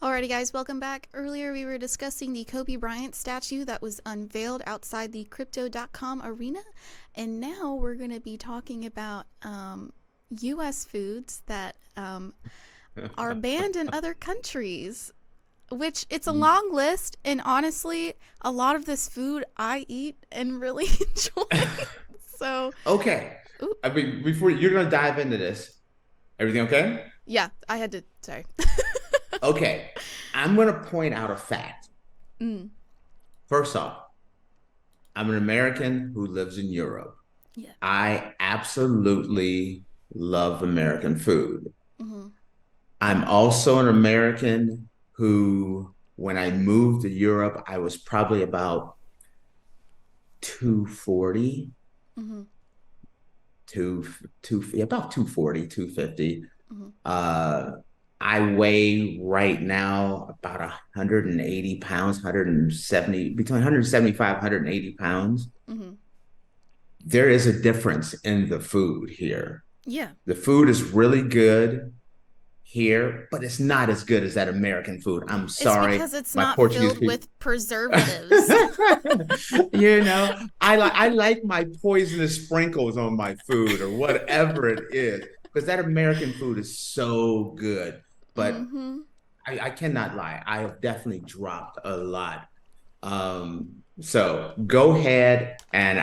Alrighty, guys, welcome back. Earlier, we were discussing the Kobe Bryant statue that was unveiled outside the Crypto.com arena, and now we're going to be talking about U.S. foods that are banned in other countries. Which it's a long list, and honestly, a lot of this food I eat and really enjoy. So, Okay. ooh, I mean, before you're gonna dive into this, everything okay? yeah, I had to. Sorry. Okay. I'm gonna point out a fact. mm, First off, I'm an American who lives in Europe. yeah. I absolutely love American food. hmm I'm also an American who, when I moved to Europe, I was probably about 240, hmm about 240, 250. hmm Uh, I weigh right now about 180 pounds, 170, between 175, 180 pounds. hmm There is a difference in the food here. Yeah. The food is really good here, but it's not as good as that American food. I'm It's sorry, because it's my not Portuguese filled people. with preservatives. I like my poisonous sprinkles on my food or whatever it is, because that American food is so good. But hmm I cannot lie. I have definitely dropped a lot. So go ahead and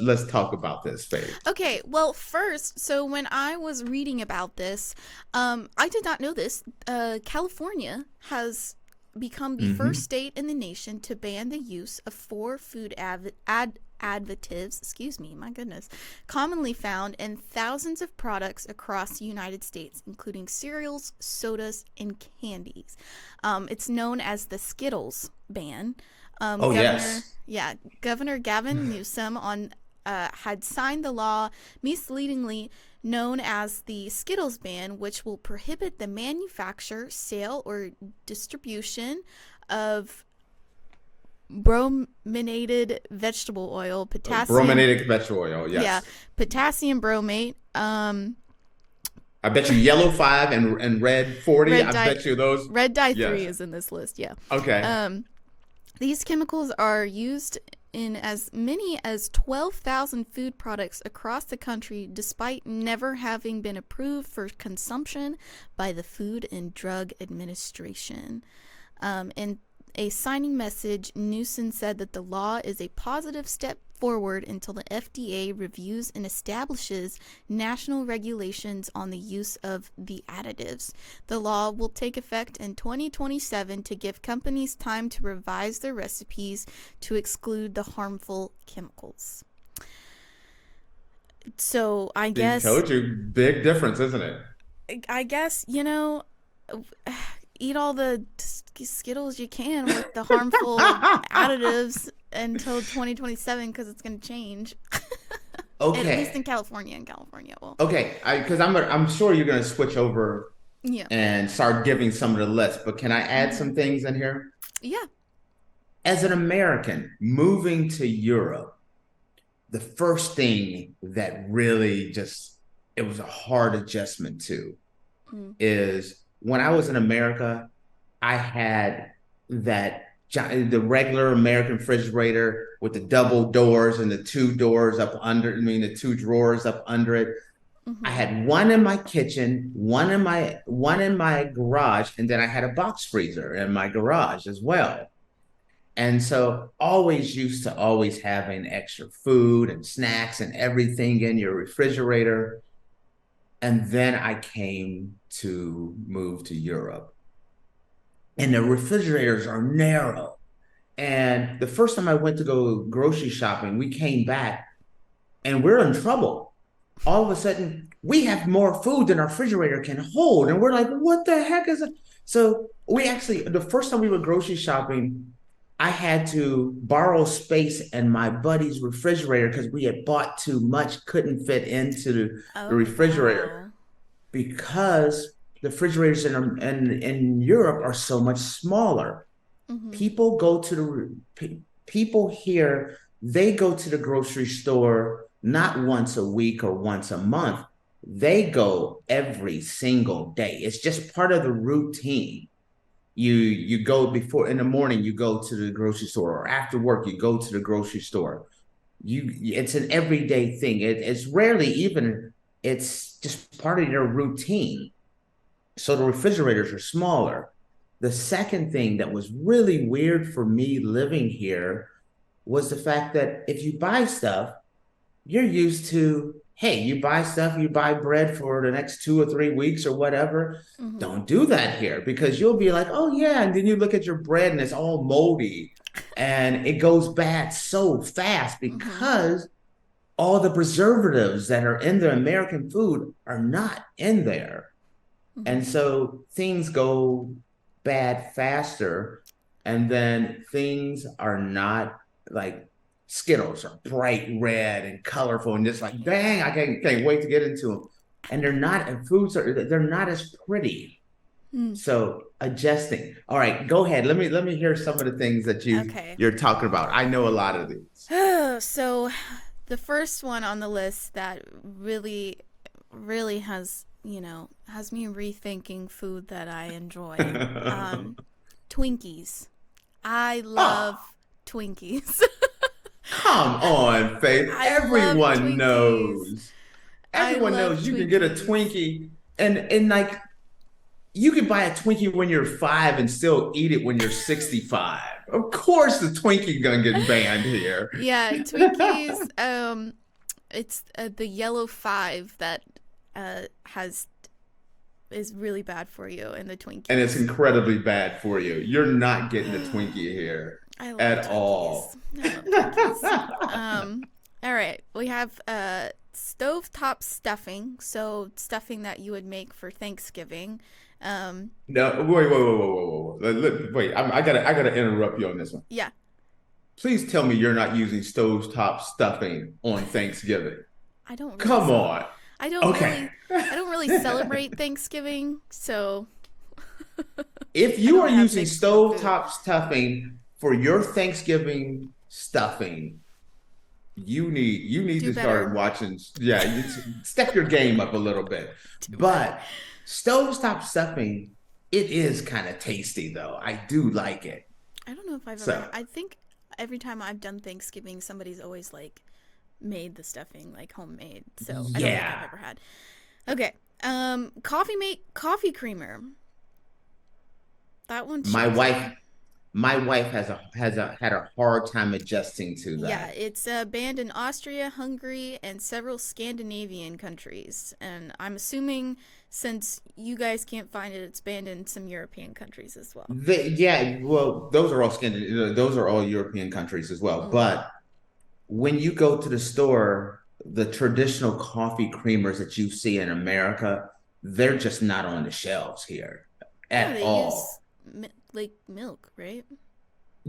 let's talk about this, Faith. Okay, well, first, so when I was reading about this, I did not know this. California has become the first Hmm. state in the nation to ban the use of four food additives, excuse me, my goodness, commonly found in thousands of products across the United States, including cereals, sodas, and candies. It's known as the Skittles ban. Um, Oh Governor, yes. yeah, Governor Gavin Newsom had signed the law misleadingly known as the Skittles ban, which will prohibit the manufacture, sale, or distribution of brominated vegetable oil, potassium, Brominated vegetable oil, yeah, yes. potassium bromate, I bet you yellow 5 and red 40. red I dye, bet you those. red dye Yes. 3 is in this list, yeah. Okay. Um, These chemicals are used in as many as 12,000 food products across the country, despite never having been approved for consumption by the Food and Drug Administration. In a signing message, Newsom said that the law is a positive step forward until the FDA reviews and establishes national regulations on the use of the additives. The law will take effect in 2027 to give companies time to revise their recipes to exclude the harmful chemicals. So I See, guess told you, big difference, isn't it? I guess, eat all the Skittles you can with the harmful additives until 2027 because it's going to change. At least in Okay. California. In California, well, Okay. Because I'm sure you're gonna switch over yeah. and start giving some of the list, but can I add hmm some things in here? Yeah. As an American moving to Europe, the first thing that really just it was a hard adjustment to Mm. is when I was in America, I had the regular American refrigerator with the double doors and the two doors up under, I mean the two drawers up under it. I hmm had one in my kitchen, one in my garage, and then I had a box freezer in my garage as well. And so always used to always having extra food and snacks and everything in your refrigerator. And then I came to move to Europe. And the refrigerators are narrow. And the first time I went to go grocery shopping, we came back and we're in trouble. All of a sudden, we have more food than our refrigerator can hold. And we're like, what the heck is it? So we actually, the first time we were grocery shopping, I had to borrow space in my buddy's refrigerator because we had bought too much, couldn't fit into the Oh, refrigerator wow. because the refrigerators in Europe are so much smaller. hmm People go to people here, they go to the grocery store not once a week or once a month. They go every single day. It's just part of the routine. you go before in the morning, you go to the grocery store, or after work, you go to the grocery store. It's an everyday thing. It's rarely even, it's just part of your routine. So the refrigerators are smaller. The second thing that was really weird for me living here was the fact that if you buy stuff, you're used to, hey, you buy stuff, you buy bread for the next 2 or 3 weeks or whatever. Mm-hmm. Don't do that here, because you'll be like, oh yeah, and then you look at your bread and it's all moldy and it goes bad so fast Mm-hmm. because all the preservatives that are in the American food are not in there. Mm-hmm. And so things go bad faster. And then things are not like Skittles are bright red and colorful and just like, dang, Yeah. I can't wait to get into them. And they're not, and foods are, they're not as pretty. Mm. So adjusting. All right, go ahead. Let me hear some of the things that Okay. you're talking about. I know a lot of these. So the first one on the list that really has, has me rethinking food that I enjoy. Twinkies. I love Oh, Twinkies. come on, Faith. I love Everyone Twinkies. knows. I Everyone love knows you can get a Twinkies. Twinkie, and like you can buy a Twinkie when you're 5 and still eat it when you're 65. Of course the Twinkie gonna get banned here. Yeah, Twinkies. It's the yellow 5 that has is really bad for you in the And it's Twinkies. incredibly bad for you. You're not getting a Twinkie here I love at Twinkies. all. I love Twinkies. All right, we have stovetop stuffing, so stuffing that you would make for Thanksgiving. Um, No, wait. I gotta interrupt you on this one. yeah, Please tell me you're not using stovetop stuffing on Thanksgiving. I don't really Come cel- on. I don't Okay. really I don't really celebrate Thanksgiving, so If I you don't are have using Thanksgiving food. stovetop stuffing for your Thanksgiving stuffing, you need Do to start better. watching. Yeah, step your game up a little bit. Do better. But stovetop stuffing, it is kind of tasty though. I do like it. I don't know if I've ever. So I think every time I've done Thanksgiving, somebody's always like made the stuffing like homemade. So I don't think I've yeah, ever had. Okay. Coffee creamer. That one's my wife tricky. my wife has had a hard time adjusting to Yeah, that. it's banned in Austria, Hungary, and several Scandinavian countries. And I'm assuming since you guys can't find it, it's banned in some European countries as well. Yeah, well, those are all European countries as well. Mm. But when you go to the store, the traditional coffee creamers that you see in America, they're just not on the shelves here Yeah, at they use all. like milk, right?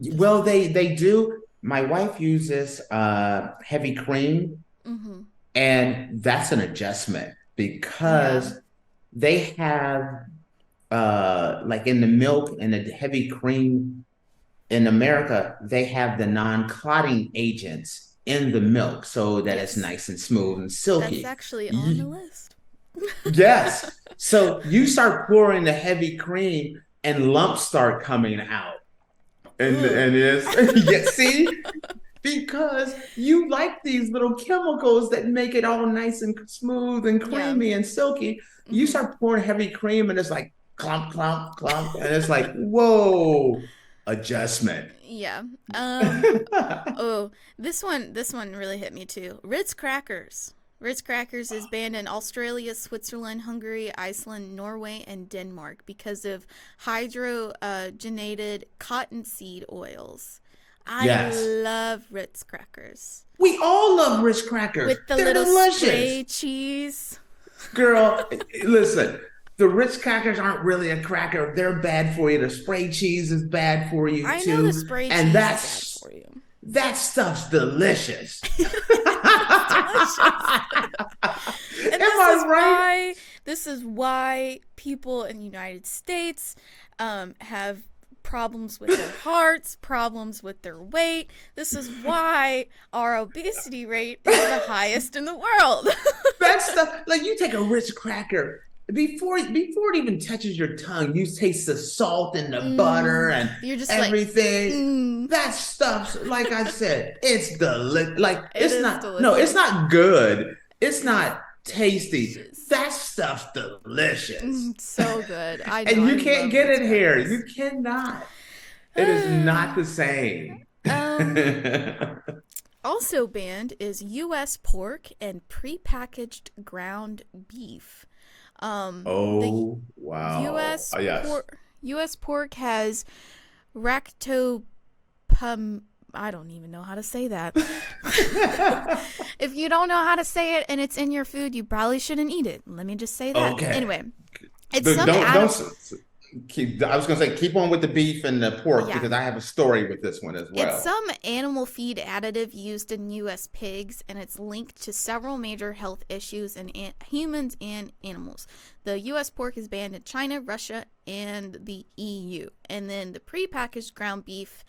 Just Well, milk. they do. My wife uses heavy cream, Mm-hmm. and that's an adjustment Yeah. because they have like in the milk and the heavy cream in America, they have the non-clotting agents in the milk so that it's Yes. nice and smooth and That's silky. actually on the Y- list. Yes. So you start pouring the heavy cream and lumps start coming out. Ugh. And it's yeah, see? Because you like these little chemicals that make it all nice and smooth and Yeah. creamy and silky. You Mm-hmm. start pouring heavy cream and it's like clump, clump, clump. And it's like, whoa, adjustment. Yeah. Oh, this one really hit me too. Ritz crackers. Ritz crackers is banned in Australia, Switzerland, Hungary, Iceland, Norway, and Denmark because of hydrogenated cottonseed oils. I Yes. love Ritz crackers We all love Ritz crackers. with the They're little spray delicious. cheese. Girl, listen, the Ritz crackers aren't really a cracker. They're bad for you. The spray cheese is bad for you I know the too. spray And cheese is bad for you. that stuff's delicious. It's delicious. And Am I right? this is why people in the United States have problems with their hearts, problems with their weight. This is why our obesity rate is the highest in the world. That stuff, like you take a Ritz cracker before it even touches your tongue, you taste the salt and the butter and You're just everything. That stuff's, like I said, it's like it it's is not, no, delicious. it's not good. It's not tasty. Delicious. That stuff's delicious. So good. I know. And I you can't love get Ritz it here. You crackers. cannot. It is not the same. um. Also banned is U.S. pork and prepackaged ground beef. The Oh, wow. U.S. Yes. pork U.S. pork has ractopum. I don't even know how to say that. If you don't know how to say it and it's in your food, you probably shouldn't eat it. Let me just say that. Okay. Anyway, it's some Don't keep. I was gonna say keep on with the beef and the pork yeah. because I have a story with this one as It's well. some animal feed additive used in U.S. pigs, and it's linked to several major health issues in humans and animals. The U.S. pork is banned in China, Russia, and the EU. And then the prepackaged ground beef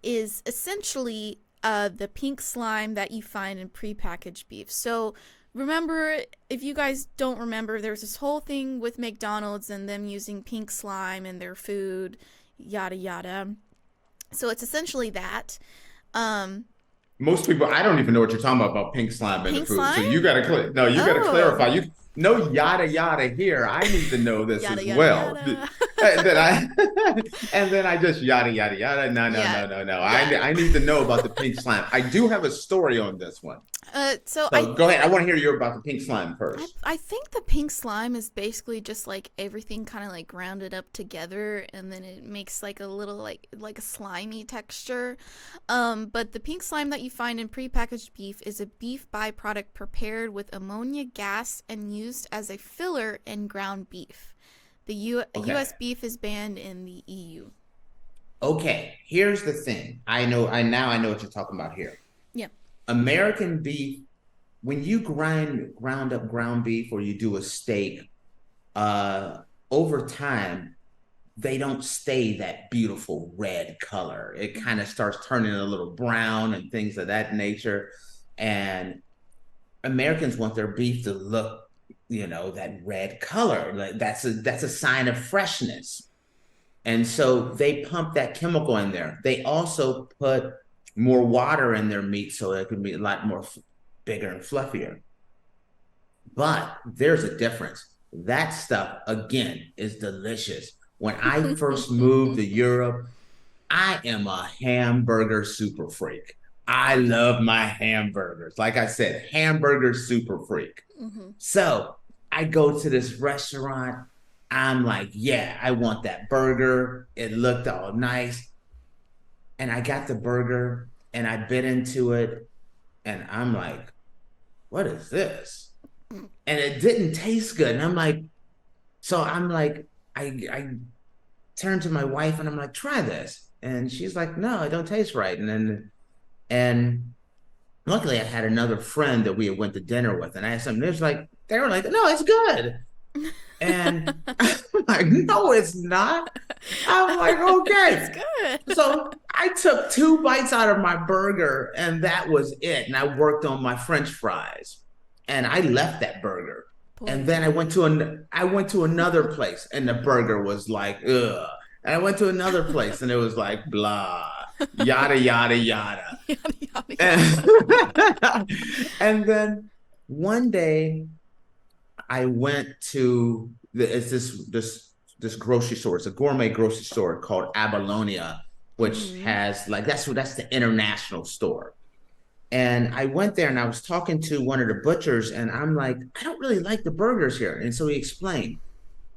is essentially the pink slime that you find in prepackaged beef. So remember, if you guys don't remember, there's this whole thing with McDonald's and them using pink slime in their food, yada yada. So it's essentially that. Most people, I don't even know what you're talking about pink slime in the Pink food. So slime? you gotta no, you gotta clarify. You no yada yada here. I need to know this Yada as yada well. yada. And then I and then I just yada yada yada. No, no, Yeah. no, no, no. Yeah. I need to know about the pink slime. I do have a story on this one. So Go ahead. I want to hear you about the pink slime first. I think the pink slime is basically just like everything kind of like grounded up together, and then it makes like a little like a slimy texture. But the pink slime that you find in prepackaged beef is a beef byproduct prepared with ammonia gas and used as a filler in ground beef. The U.S. beef is banned in the EU. Okay, here's the thing. I know what you're talking about here. Yeah. American beef, when you ground up ground beef or you do a steak, over time, they don't stay that beautiful red color. It kind of starts turning a little brown and things of that nature. And Americans want their beef to look, that red color. Like that's a sign of freshness. And so they pump that chemical in there. They also put more water in their meat so it can be a lot more bigger and fluffier. But there's a difference. That stuff, again, is delicious. When I first moved to Europe, I am a hamburger super freak. I love my hamburgers. Like I said, hamburger super freak. Mm-hmm. So I go to this restaurant. I'm like, yeah, I want that burger. It looked all nice. And I got the burger and I bit into it. And I'm like, what is this? And it didn't taste good. And I'm like, I turned to my wife and I'm like, try this. And she's like, no, it don't taste right. And luckily I had another friend that we went to dinner with. And I asked them, they were like, no, it's good. And I'm like, no, it's not. I'm like, okay. It's good. So I took 2 bites out of my burger and that was it. And I worked on my French fries and I left that burger. And then I went to another place and the burger was like, ugh. And I went to another place and it was like, blah, yada, yada, yada. Yada, yada, yada. And then one day I went to this grocery store. It's a gourmet grocery store called Abalonia, which has that's the international store. And I went there and I was talking to one of the butchers and I'm like, I don't really like the burgers here. And so he explained,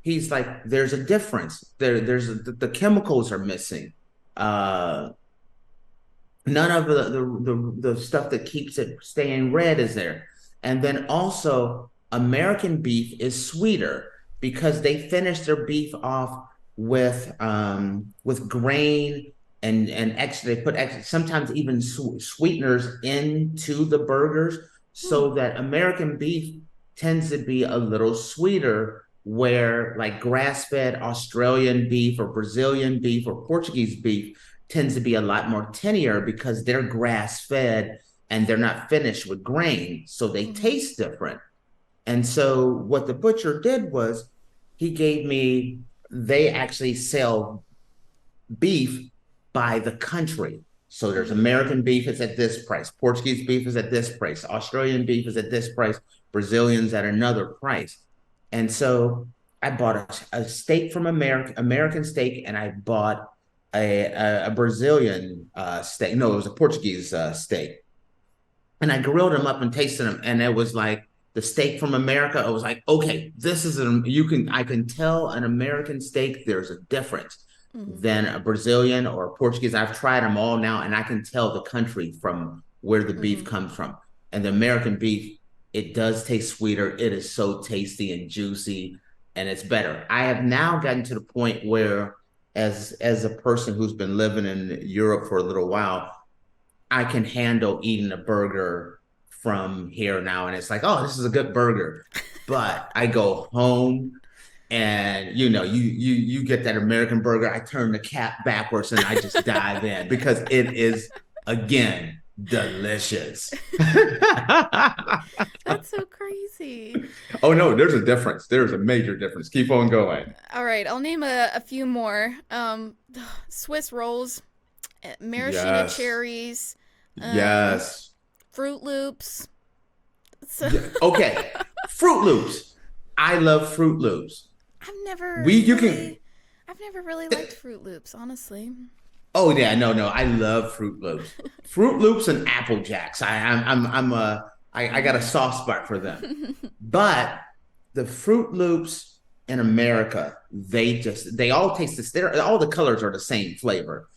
he's like, there's a difference. The chemicals are missing. None of the stuff that keeps it staying red is there. And then also American beef is sweeter because they finish their beef off with grain and extra. They put extra, sometimes even sweeteners into the burgers, so that American beef tends to be a little sweeter. Where like grass-fed Australian beef or Brazilian beef or Portuguese beef tends to be a lot more tinier because they're grass-fed and they're not finished with grain, so they taste different. And so what the butcher did was he gave me, they actually sell beef by the country. So there's Mm-hmm. American beef is at this price, Portuguese beef is at this price, Australian beef is at this price, Brazilians at another price. And so I bought a steak from American steak, and I bought a Brazilian steak. No, it was a Portuguese steak, and I grilled them up and tasted them, and it was like the steak from America. I was like, okay, this is I can tell an American steak. There's a difference Mm-hmm. than a Brazilian or a Portuguese. I've tried them all now, and I can tell the country from where the beef Mm-hmm. comes from. And the American beef, it does taste sweeter. It is so tasty and juicy, and it's better. I have now gotten to the point where, as a person who's been living in Europe for a little while, I can handle eating a burger from here now, and it's like, oh, this is a good burger. But I go home, and you get that American burger. I turn the cap backwards and I just dive in because it is, again, delicious. That's so crazy. Oh no, there's a difference. There's a major difference. Keep on going. All right, I'll name a few more. Swiss rolls, maraschino Yes. cherries, um, Yes. Fruit Loops. So Yeah. Okay. Fruit Loops. I love Fruit Loops. I've never We you can really, I've never really liked Fruit Loops, honestly. Oh yeah, no, I love Fruit Loops. Fruit Loops and Apple Jacks. I got a soft spot for them. But the Fruit Loops in America, they all taste this. All the colors are the same flavor,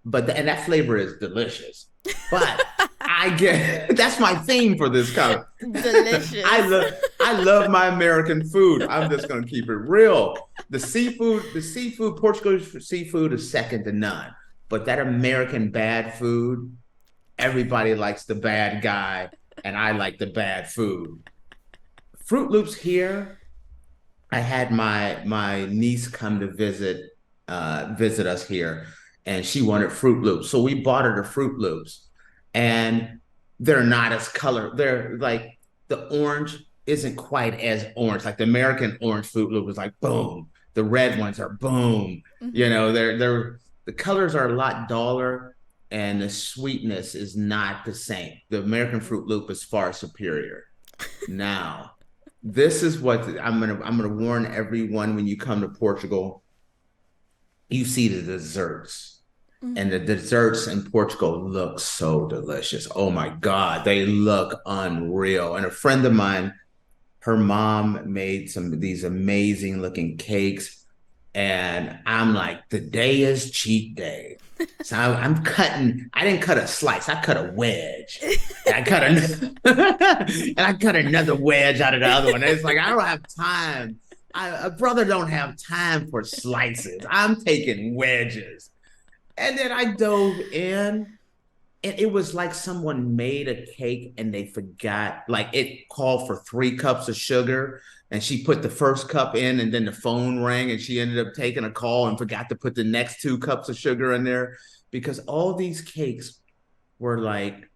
and that flavor is delicious. But I get that's my theme for this comment. I Delicious. love I love my American food. I'm just gonna keep it real. Portuguese seafood is second to none. But that American bad food, everybody likes the bad guy, and I like the bad food. Fruit Loops here. I had my niece come to visit us here, and she wanted Fruit Loops, so we bought her the Fruit Loops, and they're not as color. They're like the orange isn't quite as orange. Like the American orange Fruit Loop is like boom. The red ones are boom. You Hmm. know, they're the colors are a lot duller, and the sweetness is not the same. The American Fruit Loop is far superior. Now, this is what I'm gonna warn everyone when you come to Portugal. You see the desserts, and Hmm. the desserts in Portugal look so delicious. Oh my God, they look unreal. And a friend of mine, her mom made some of these amazing looking cakes. And I'm like, today is cheat day. So I'm cutting, I didn't cut a slice, I cut a wedge. And I cut and I cut another wedge out of the other one. And it's like, I don't have time. A brother don't have time for slices. I'm taking wedges. And then I dove in, and it was like someone made a cake and they forgot, like it called for 3 cups of sugar, and she put the first cup in, and then the phone rang and she ended up taking a call and forgot to put the next 2 cups of sugar in there, because all these cakes were like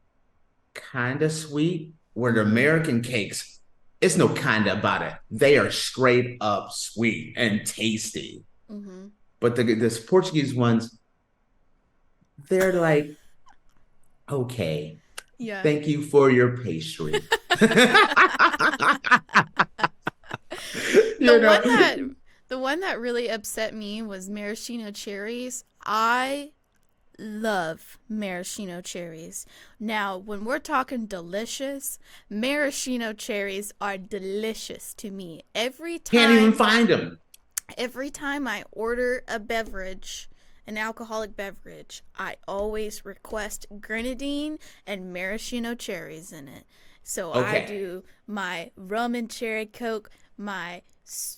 kind of sweet, where the Hmm. American cakes, it's no kind of about it. They are straight up sweet and tasty. Hmm. But this Portuguese ones, they're like, okay, Yeah. thank you for your pastry. The you one know, that the one that really upset me was maraschino cherries. I love maraschino cherries. Now, when we're talking delicious, maraschino cherries are delicious to me. can't even find them. Every time I order a beverage, an alcoholic beverage, I always request grenadine and maraschino cherries in it. So I Okay. do my rum and cherry coke, my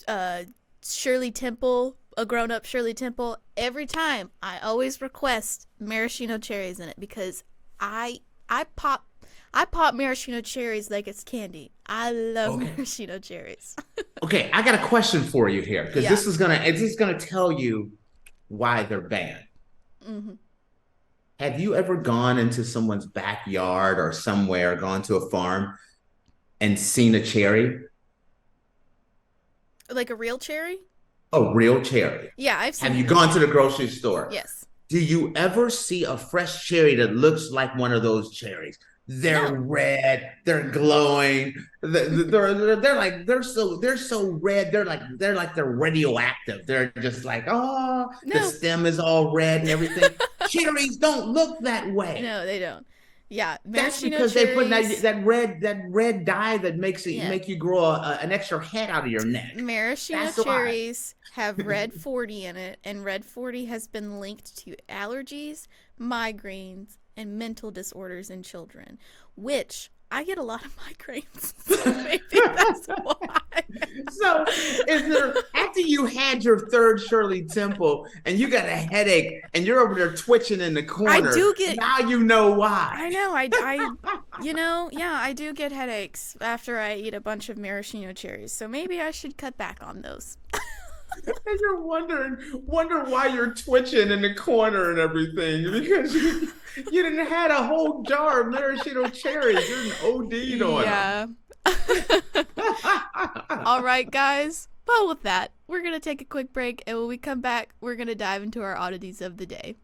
uh, Shirley Temple, a grown up Shirley Temple. Every time I always request maraschino cherries in it because I I pop I pop maraschino cherries like it's candy. I love Okay. maraschino cherries. Okay. I got a question for you here, because Yeah. this is gonna tell you why they're banned. Hmm. Have you ever gone into someone's backyard or somewhere, gone to a farm and seen a cherry? Like a real cherry? A real cherry. Yeah, I've Have seen you real gone to the cherries. grocery store? Yes. Do you ever see a fresh cherry that looks like one of those cherries? They're No. red, they're glowing. They're like they're so red. They're radioactive. They're just like, oh, the No. stem is all red and everything. Cherries don't look that way. No, they don't. Yeah, That's maraschino because they put cherries. that red dye that makes it Yeah. make you grow an extra head out of your neck. Maraschino That's why. cherries have red 40 in it, and red 40 has been linked to allergies, migraines, and mental disorders in children, which I get a lot of migraines. So maybe that's why. So, is there after you had your third Shirley Temple and you got a headache and you're over there twitching in the I corner? do get. Now you know why. I know. Yeah, I do get headaches after I eat a bunch of maraschino cherries. So maybe I should cut back on those. And you're wonder why you're twitching in the corner and everything because you didn't had a whole jar of maraschino cherries. You're an OD'd on Yeah. them. All right, guys. Well, with that, we're going to take a quick break. And when we come back, we're going to dive into our oddities of the day.